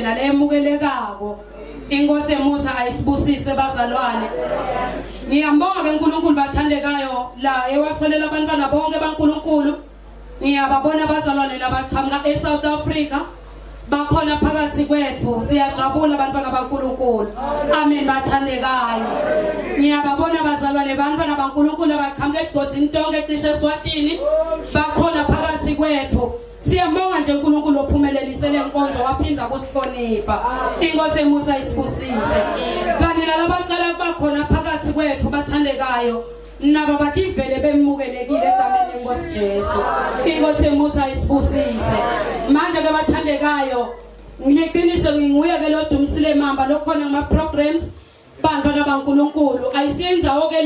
ngendlela lemukelekako. Inkosi emusa ayisibusise bazalwane. Ngiyambonga ke uNkulunkulu bathandekayo la ewatholela abantwana bonke baNkulunkulu. Ngiyababona abazalwane labaqhamuka eSouth Africa bakhona phakathi kwethu. Siyajabula abantwana baNkulunkulu. Amen bathandekayo. Ngiyababona abazalwane bantwana baNkulunkulu abaqhamuka eGodzini tonke ecishe eSwatini bakhona phakathi kwethu. Siyambonga nje uNkulunkulu ophumelelisele inkonzo waphinda kusihlonipha. Inkosi emusa isibusise. Kanti nalabaqala bakhona phakathi kwethu bathandekayo nabo bakivele bemukelekile egameni lenkosi Jesu. Inkosi emusa isibusise. Manje ke bathandekayo ngiqinise nginguye ke lo Dumisile Mamba lokhona ngama programs bantwana baNkulunkulu ayisiyenzawo ke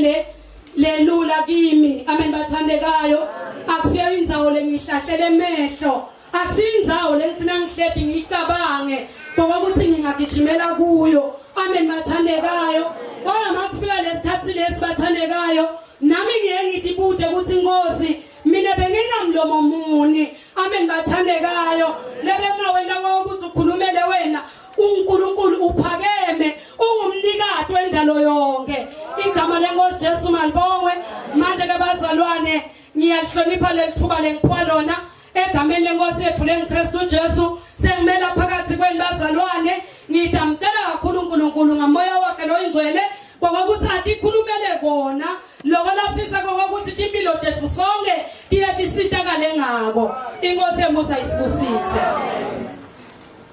le lula kimi. Amen bathandekayo. Akusiyo indzawo lengihlahlele emehlo, akusiyo indzawo lengifuna ngihledi ngicabange ngoba ukuthi ngingagijimela kuyo. Amen bathandekayo. Bona makufika lesikhathi lesi bathandekayo nami ngeke ngithi bude ukuthi Nkosi mina benginamlomo muni. Amen bathandekayo. Lebe ngawena ukuthi ukhulumele wena uNkulunkulu uphakeme ungumnikati wendalo yonke. Igama lenkosi Jesu malibongwe. Manje ke bazalwane ngiyalihlonipha lelithuba lengiphiwa lona egameni lenkosi yethu leNkristu Jesu. Sengimela phakathi kwenu bazalwane ngidamcela kakhulu uNkulunkulu ngamoya wakhe loyingcwele ngokuthi athi ikhulumele kona lokho lafisa ngokuthi impilo yethu sonke tiyathi sitakale ngako. Inkosi emusa isibusise.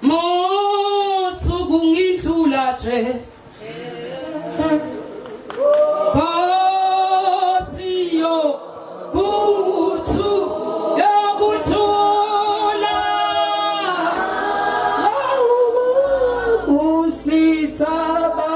Mosuku ngidlula nje Bosiyo Kutu Yokuthula Usisaba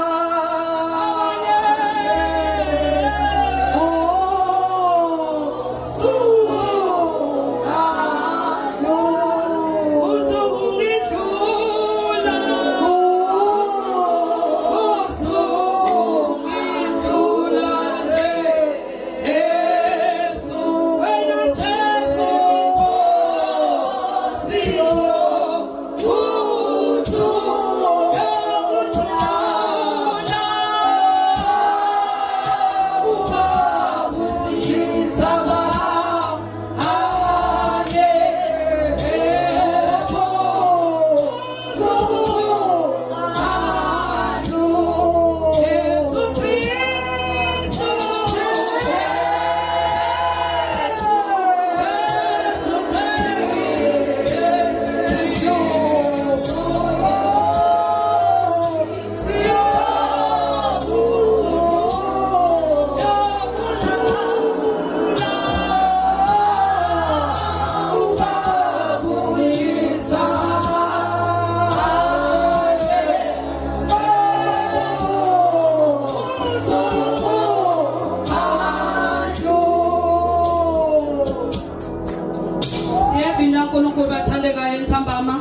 uNkulunkulu bathandekayo entsambama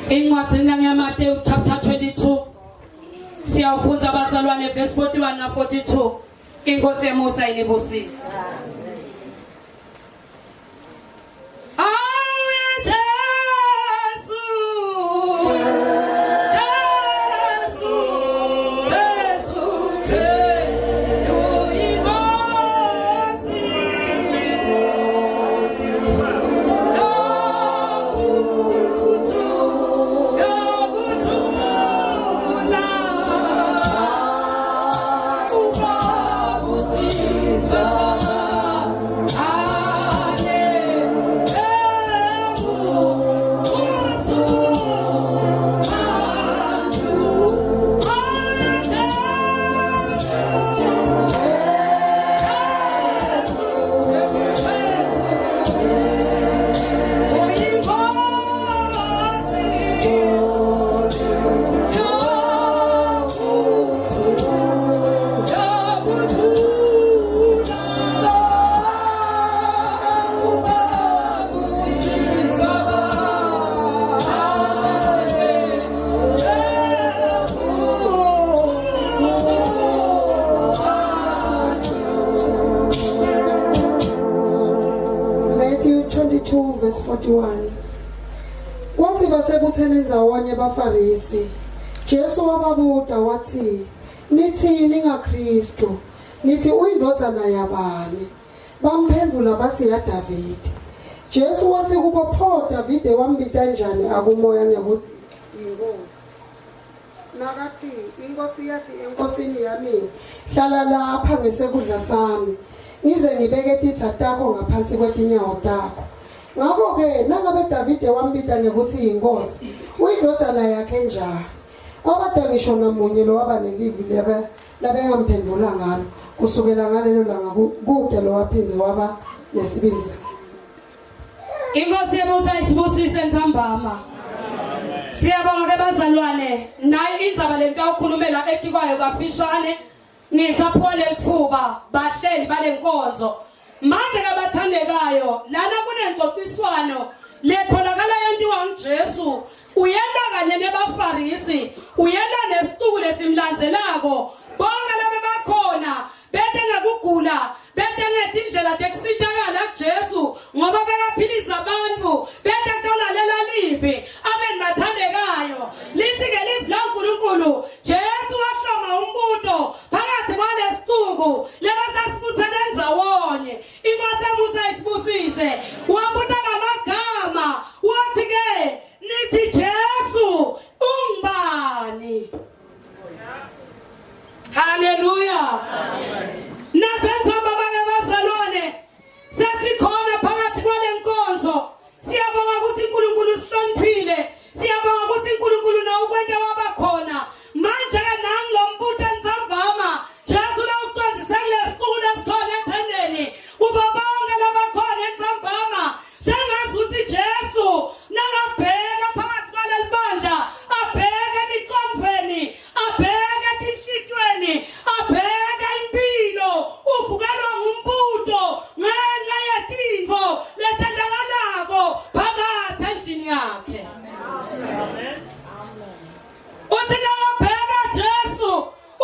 encwadini yaMateyu chapter 22 siyawufunda abazalwane verse 41 na 42. Inkosi emusa inibusise. Baba sebabuthene ndawonye abaFarisi. Jesu wababuza wathi, "Nithini ngaKristu? Nithi uyindodana yabani?" Bamphendula bathi, "Ya Davide." Jesu wathi kubo, "Pho Davide wambita kanjani akumoya ngekuthi inkosi?" Nakathi inkosi yathi enkosini yami, "Hlala lapha ngesekudla sami, ngize ngibeke titha takho ngaphansi kwetinyawo takho." Ngakho ke nangabe Davide wambita ngekuthi inkosi, uyindodana yakhe njani? Kwabadwa ngisho namunye lo waba nelivi labengamphendula ngalo kusukela ngalelo langa kude lo waphinze waba nesibindi. Inkosi yemusa isibusise Ntsambama. Siyabonga ke bazalwane, nayo indzaba lento awukhulumela etikwayo kafishane ngisaphole lithuba bahleli balenkonzo. Manje ke bathandekayo, lana kunengxoxiswano letholakala yentiwa nguJesu. Uyenda kanye nebaFarisi, uyenda nesitulo esimlandzelako. Bonke laba bakhona bethe ngekugula, bethe ngetindlela tekusitakala kuJesu ngoba bekaphilisa abantu, bethe kutolalela livi. Amen bathandekayo. Lithi ke livi laNkulunkulu, Jesu wahloma umbuto phakathi kwalesituku lebasasibuthene ndawonye. Inkosi yemusa isibusise. Wabuta lamagama, wathi ke nithi Jesu ungubani? Hallelujah. Nasentsamba bakabazalwane sesikhona phakathi kwalenkonzo. Siyabonga ukuthi uNkulunkulu usihloniphile. Siyabonga ukuthi uNkulunkulu nawo ukwenta wabakhona. Manje ke nangilombuto Ntsambama, Jesu la uqondise kulesiqulu esikhona ethendeni. Kuba bonke labakhona eNtsambama, sengazuthi Jesu nakabheka phakathi kwalelibandla, abheke emiqondweni, abheke etinhlitshweni, abheke impilo, uvukelwa ngumbuto ngenxa yetinto letendakalako phakathi endlini yakhe. Uthi nakabheka Jesu,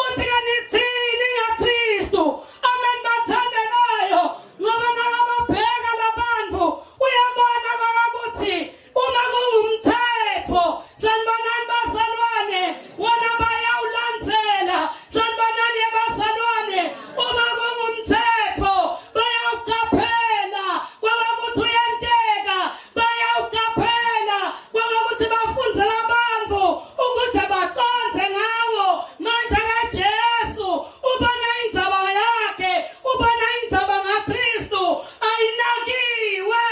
uthi nithini ngaKristu? Amen bathandekayo, ngoba nakababheka labantu uyabona ukuthi uma kungumthetho sanibonani bazalwane wona bayawulandzela. Sanibonani bazalwane, uma kungumthetho bayawuqaphela ukuthi uyenteka, bayawuqaphela ukuthi bafundzela abantu ukuthi baqonde ngawo. Manje kaJesu ubona indzaba yakhe, ubona indzaba ngaKristu ayinakiwe.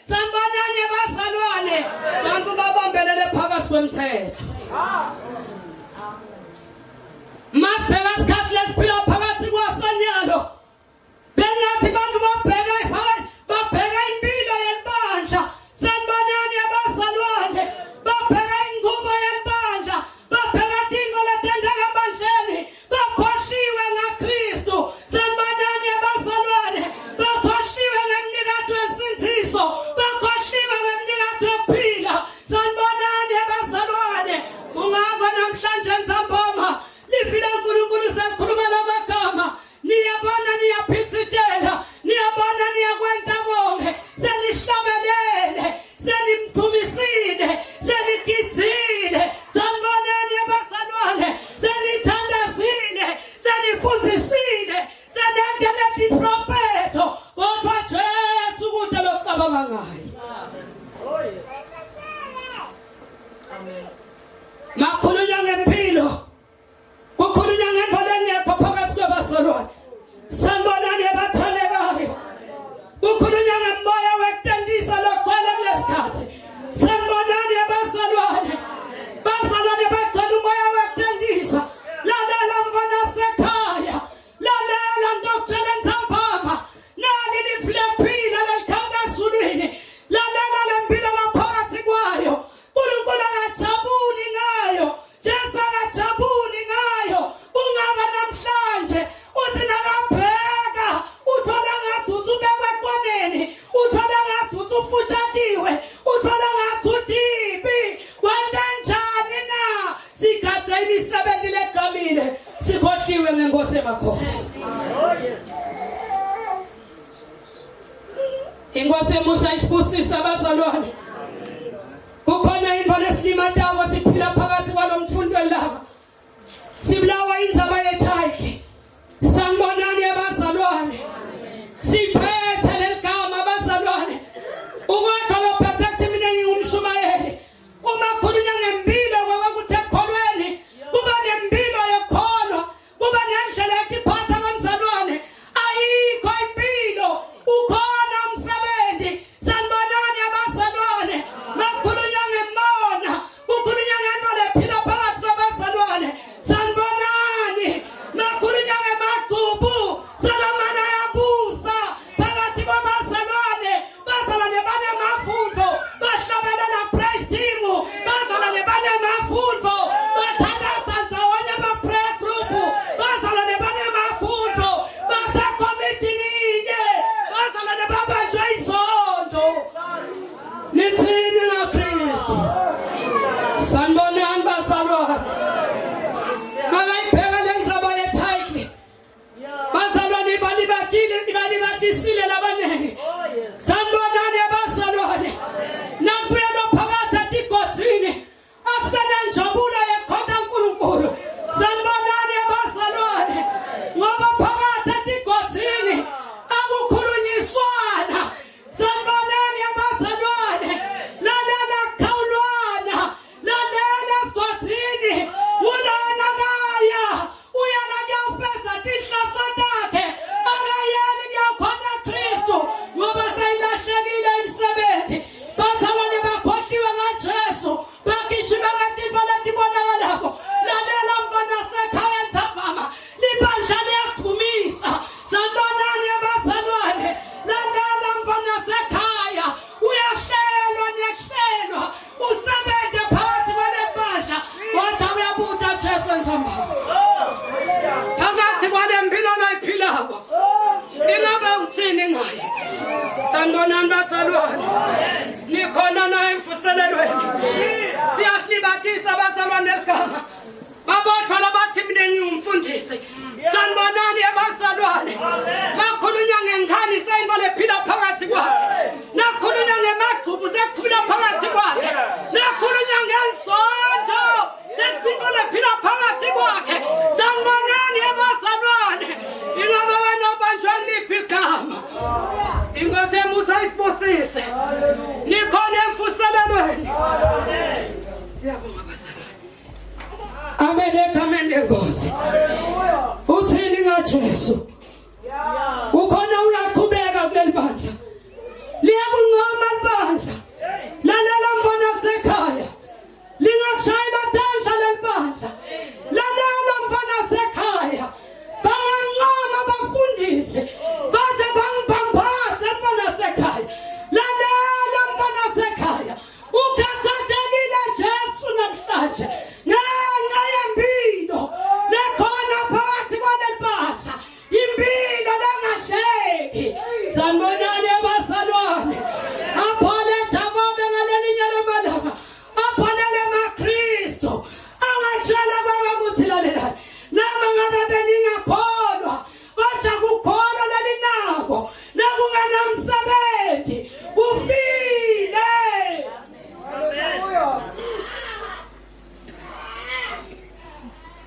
Sanibonani bazalwane, bantu babambelele phakathi kwemthetho. Masibheka isikhathi lesiphila phakathi kwasonyalo, bengathi bantu babheka impilo yelibandla. Sanibonani abazalwane, babheka inqubo yelibandla, babheka tinto letendeka ebandleni, bakhohliwe ngaKristu. Sanibonani abazalwane, bakhohliwe ngemnikado wesinziso, bakhohliwe ngemnikado wokuphila. Sanibonani abazalwane, kungakho namhlanje Ntsambama livile uNkulunkulu sekhuluma lamagama. Niyabona niyaphithitela, niyabona niyakwenta konke, senihlabelele, senimthumisile, senikizile. Sanibonani abazalwane, senithandazile, senifundisile, senendele diprofeto. Kodwa Jesu kude lokucabanga ngayo. Makhulunywa ngempilo, kukhulunywa ngento engekho phakathi kwabazalwane. Sanibonani abathandekayo, kukhulunywa ngemoya wekutendisa logcwele kulesikhathi. Sanibonani abazalwane, bazalwane bagcwele umoya wekutendisa. Lalela mfana sekhaya, lalela ndokutshela Ntsambama, nali lifilephila lelikhamba ezulwini. Lalela lempilo laphakathi kwayo, uNkulunkulu akajabuli ngayo, Jesu akajabuli ngayo. Ungaba namhlanje uthi nakabheka uthola ngazuthi ubekwe ekoneni, uthola ngazuthi ufuthatiwe, uthola ngazuthi ipi. Kwenta njani na? Sigathe imisebenzi legqamile, sikhohliwe ngenkosi emakhosi. Inkosi yemusa isibusise abazalwane. Kukhona into lesilimata esihamba phakathi kwale mpilo oyiphilako ingabe uthini ngaye sanibonani bazalwane nikhona na emfuselelweni siyahlibathisa bazalwane eligama babothola bathi mina ngiyumfundisi sanibonani abazalwane bakhulunywa ngenkani seyinto lephila phakathi kwakhe nakhulunywa ngemagqubu zephila phakathi kwakhe nakhulunywa ngensonto zephila lephila phakathi kwakhe sanibonani abazalwane ingabe wena ubanjwe liphi igama inkosi emusa isibusise nikhona emfuselelweni siyabonga abazalwane amen egameni lenkosi uthini ngaJesu ukhona uyaqhubeka kuleli bandla liyakuncoma libandla lalela mbona sekhaya lingakushayela tandla leli bandla lalela mbona sekhaya bangancoma bafundise baze bangibambaze mbona sekhaya lalela mbona sekhaya ukhathathekile Jesu namhlanje ngenxa yempilo lekhona phakathi kwaleli bandla impilo lengahleki sanibonani abazalwane aphole Jakobe ngalelinye lamalanga apholele maKristu angatshela ukuthi lalelani nama ngabe beningakholwa kodwa kukholwa lalinako nakungenamsebenzi kufile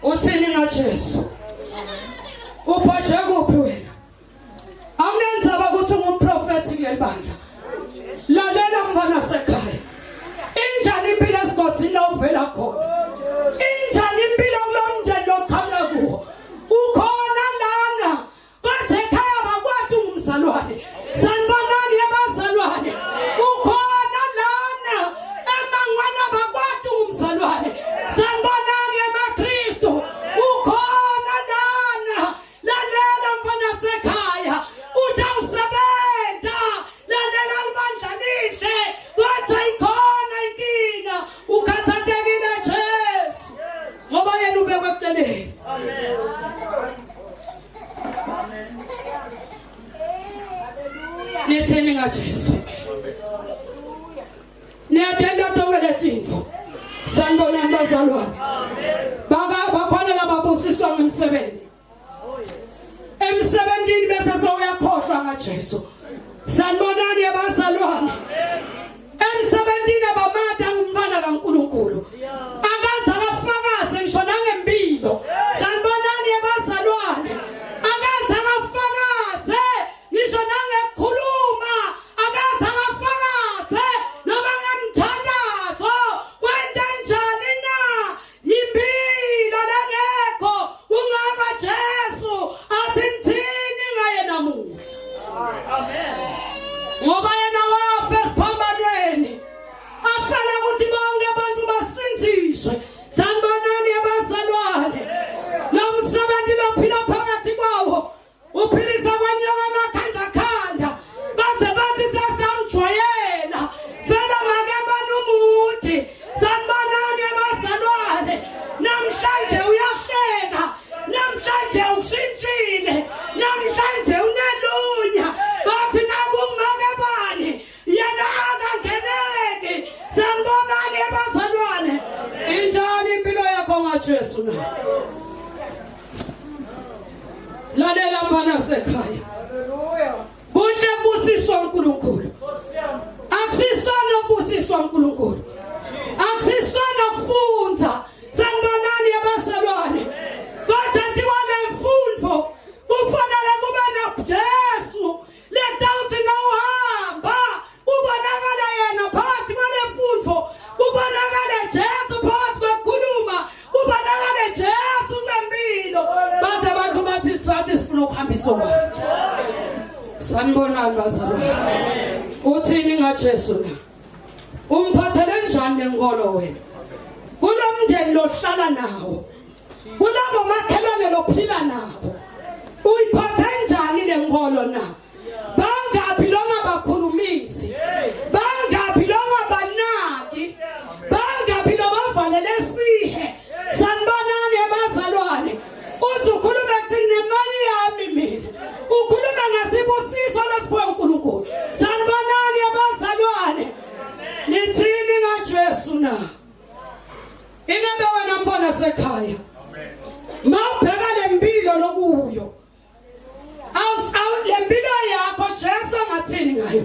uthini ngaJesu uphathwe kuphi wena awunenzaba ukuthi ungumprofeti kuleli bandla lalela mbona sekhaya injani impilo esigodini la uvela khona injani impilo kulomndeni oqhamuka kuwo ukhona lana bathi ekhaya bakwati ungumzalwane sanibonani abazalwane ukhona lana emangwana bakwati ungumzalwane sanibonani emaKristu ukhona lana lalela mbona sekhaya utawusebenza lalela libandla lihle wathi ikhona inkinga ukhathathekile Jesu ngoba yena ubekwe eceleni amen nithini ngaJesu niyathanda tonke lezinto sanibonani bazalwane bakhona lababusiswa ngemsebenzi emsebenzini bese sowuyakhohlwa ngaJesu sanibonani abazalwane emsebenzini abamada ngumfana kaNkuluNkulu akaze akafakaze ngisho nangempilo sanibonani abazalwane akaze akafakaze ngisho nangekhuluma akaze akafakaze noma ngemthandazo wenta njani na impilo lengekho ungaka Jesu athi ngithini ngaye namuhla ngoba yena wafa esiphambanweni afela ukuthi bonke abantu basindiswe sanibonani abazalwane nomsebenzi lophila phakathi kwawo uphilisa kwanyoka amakhanda baze bathi sesamjwayela vela make banumuthi sanibonani abazalwane namhlanje uyahleka namhlanje ukushintshile namhlanje unelunya bathi nakungake bani yena akangeneki sanibonani abazalwane injani impilo yakho ngaJesu na lalela mbana sekhaya kuhle busiswa uNkulunkulu akusisona busiswa uNkulunkulu akusisona kufunza sanibonani abazalwane kodwa ndiwale mfundo kufanele kube naJesu letawuthi nawuhamba ubonakala yena phakathi kwale mfundo ubonakala Jesu phakathi kwekhuluma ubonakala Jesu ngempilo baze abantu bathi sithi sifuna ukuhambisa kwayo sanibonani bazalwane uthini ngaJesu na umphathele njani lenkolo wena kulomndeni lohlala nawo kulabo makhelwane lophila nabo uyiphatha njani lenkolo na bangapi longabakhulumisi bangapi longabanaki bangapi lobavalele sihe sanibonani mfana sekhaya mawubheka lempilo lokuyo lempilo yakho Jesu ngathini ngayo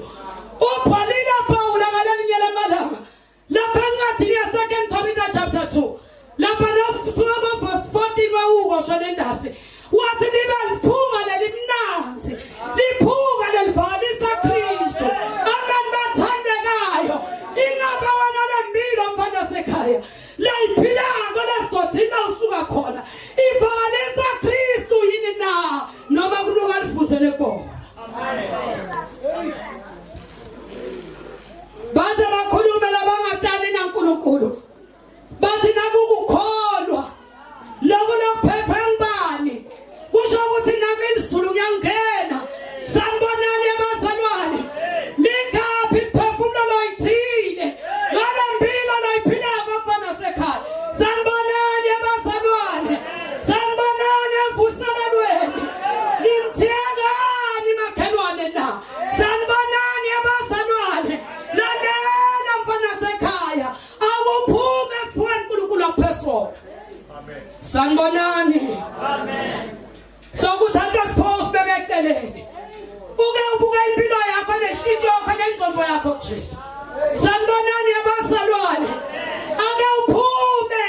ubhalile Paul ngalelinye lamalanga lapha encwadini ya 2 Corinthians chapter 2 lapha no verse 14 wawuko shonendase wathi libe liphunga lelimnanzi liphunga lelivalisa Kristu abantu bathandekayo ingabe wona lempilo mfana sekhaya la iphilanga lesigodini usuka khona ivalisa Kristu yini na noma kunuka lifundzele bona baze bakhulume labangatani naNkulunkulu bathi nakukukholwa lokho lokuphepha ngibani kusho ukuthi nami izulu ngiyangena sanibonani abazalwane mingaphi imphefumulo loyithile ngalempilo loyiphilako mfana sekhaya sanibonani abazalwane sanibonani emvuselelweni nimthiyekani makhelwane na sanibonani abazalwane lalela mfana sekhaya akuphume esiphuweni uNkulunkulu aphezulu sanibonani amen sokuthatha siphosi bekeceleni uke ubuke impilo yakho nehlityo yakho nengqondo yakho kuJesu sanibonani abazalwane ake uphume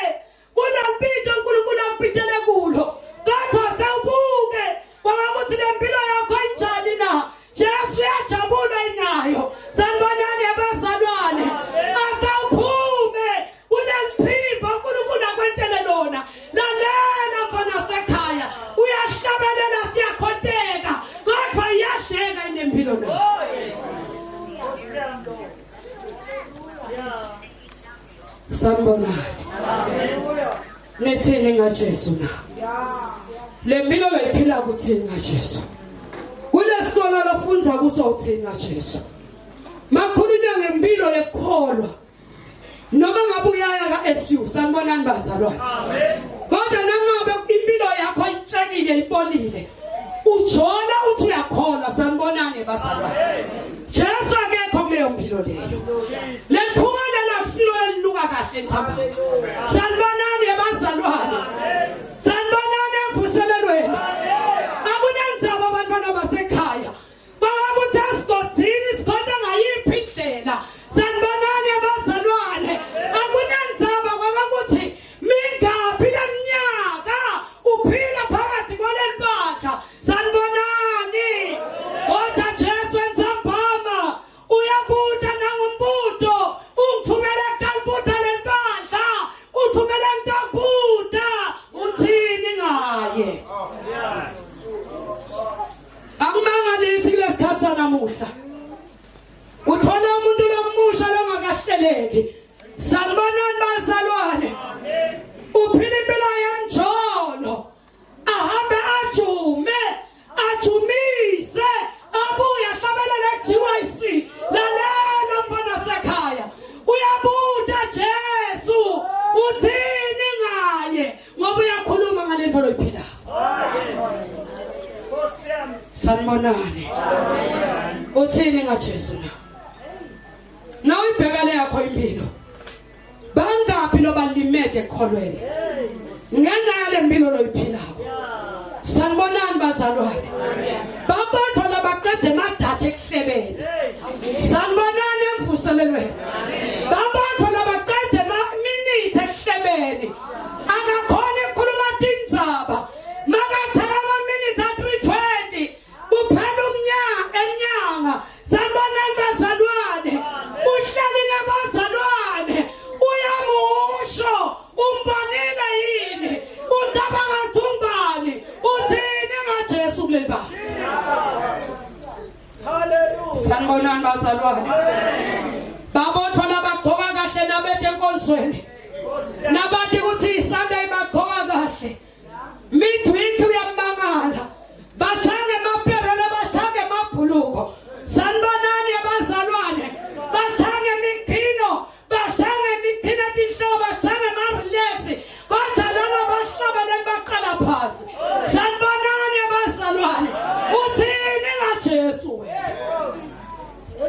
kunalipito uNkulunkulu akupitele kulo kodwa sewubuke ngokuthi lempilo yakho injani na Jesu uyajabula inayo sanibonani abazalwane asawuphume kunaliphimbo uNkulunkulu akwentele lona lalela mfana sekhaya uyahlabelela siyakhonteka kodwa iyahleka inempilo na sanibonani nethini ngaJesu na lempilo loyiphila kuthini ngaJesu kulesikolo lofundza kuso uthini ngaJesu makhulunywa ngempilo lekholwa noma ngabe uyaya kaSU sanibonani bazalwane amen kodwa nangabe impilo yakho itshekile ibonile ujola uthi uyakholwa sanibonani bazalwane Jesu akekho kuleyo mpilo leyo lephumela lakusilo elinuka kahle enthamba sanibonani bazalwane sanibonani emvuselelweni akunandzaba abantwana basekhaya bababuthi asigodini sikhonda ngayiphi indlela sanibonani abazalwane akunandzaba kwabakuthi mingaphi leminyaka uphila phakathi kwaleli badla sanibonani kodwa Jesu enzambama uyabuta nangumbuto ungithumela kutalbuta leli badla uthumela ngitabuta uthini ngaye akumangalisi kulesikhathi sanamuhla uthola umuntu lomusha longakahleleki sanibonani bazalwane uphila impilo yemjolo ahambe ajumise abuye ahlabelele kuGYC lalela mfana sekhaya uyabuta Jesu uthini ngaye ngoba uyakhuluma ngalento loyiphila sanibonani uthini ngaJesu na uyibheka le yakho impilo bangaphi lobalimete ekholweni ngenxa yale mpilo loyiphilako sanibonani bazalwane babotho labaqedze emadatha ekuhlebeni sanibonani emvuselelweni babotho labaqedze minute ekuhlebeni akakhona ukukhuluma tindzaba makathaka ama-minute a-320 kuphela enyanga sanibonani bazalwane uhleli nabazalwane uyamusho umbonile yini undabanga thumbani uthini ngaJesu kuleli baba haleluya sanibonani bazalwane babotho labagqoka kahle nabethe enkonzweni nabathi ukuthi iSunday bagqoka kahle midweek uyamangala bashange maperele bashange mabhuluko sanibonani abazalwane bashange mikino bashange mikina tinhlobo bashange ma-relax kodwa lona bahlabeleli baqala phansi sanibonani abazalwane uthini ngaJesu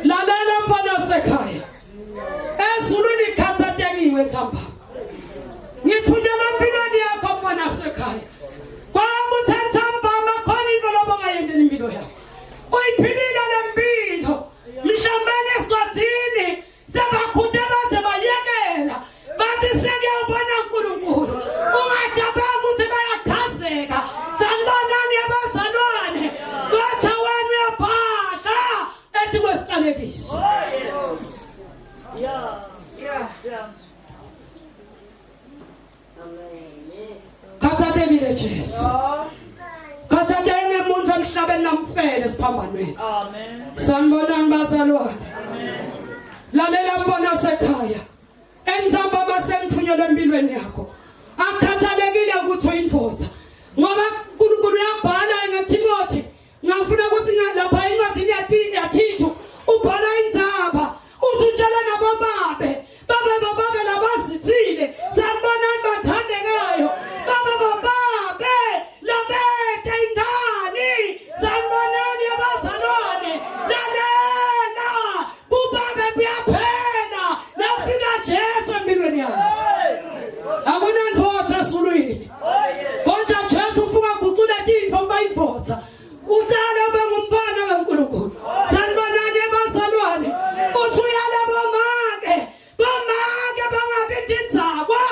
lalela mfana sekhaya ezulwini ikhathatekiwe ethambama Jesu khathatha engemuntu emhlabeni namfele siphambanweni Amen. sanibonani bazalwane lalela mbona sekhaya enzamba masengithunyelwe empilweni yakho akhathalekile ukuthi uyindoda ngoba uNkulunkulu uyabhala ngeTimothy ngifuna ukuthi lapha incwadi yaThithu ubhala indzaba uthi utshela nabobabe babe labazithile sanibonani bathandekayo babe labete ingane sanibonani abazalwane lalela bubabe buyaphela nafika Jesu empilweni yakho akunandvodza esulwini kodwa Jesu ufuna kucula tintfo bayindvodza udala ube ngumfana kaNkulunkulu sanibonani abazalwane uthi uyala bomake bangabi tindzaba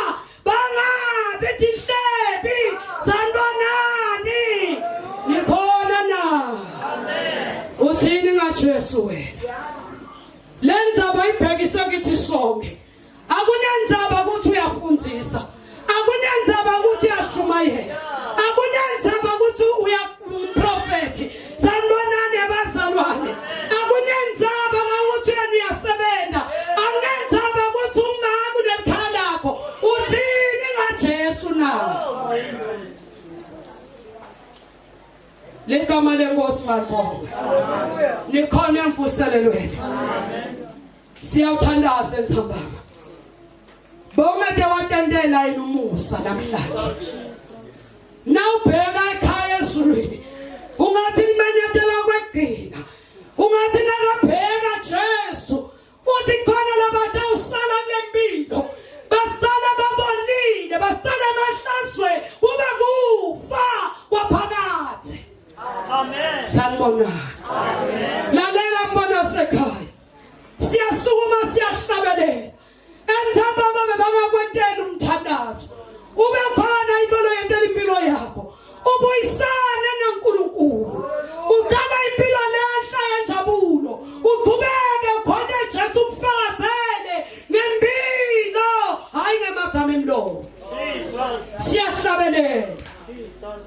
bangabi tinhlebi sanibonani nikhona na uthini ngaJesu wena lendzaba ibhekise kithi sonke akunandzaba ukuthi uyafundisa akunandzaba ukuthi uyashumayela akunandzaba ukuthi uyaprofeti sanibonani abazalwane akunandzaba ukuthi uyasebenza akunandzaba ukuthi ungaka unelikhala lakho uthini ngaJesu na ligama lenkosi malibonga nikhona emvuselelweni siyawuthandaza entsambama bomede watendela yini umusa namhlanje nawubheka ekhaya ezulwini ungathi nimenyethela kwegcina ungathi nakabheka Jesu uthi khona labantu awusala kulempilo basala babolile basala emahlazweni kube kufa kwaphakathi Amen. sanibonani Amen. lalela mbona sekhaya siyasukuma siyahlabelela enthamba babe bangakwentela umthandazo ube khona into loyentela impilo yakho ubuyisane naNkulunkulu udala impilo lehla yenjabulo uqhubeke khona Jesu umfakazele ngempilo hayi ngemagama emlomo Jesus. siyahlabelela Jesus.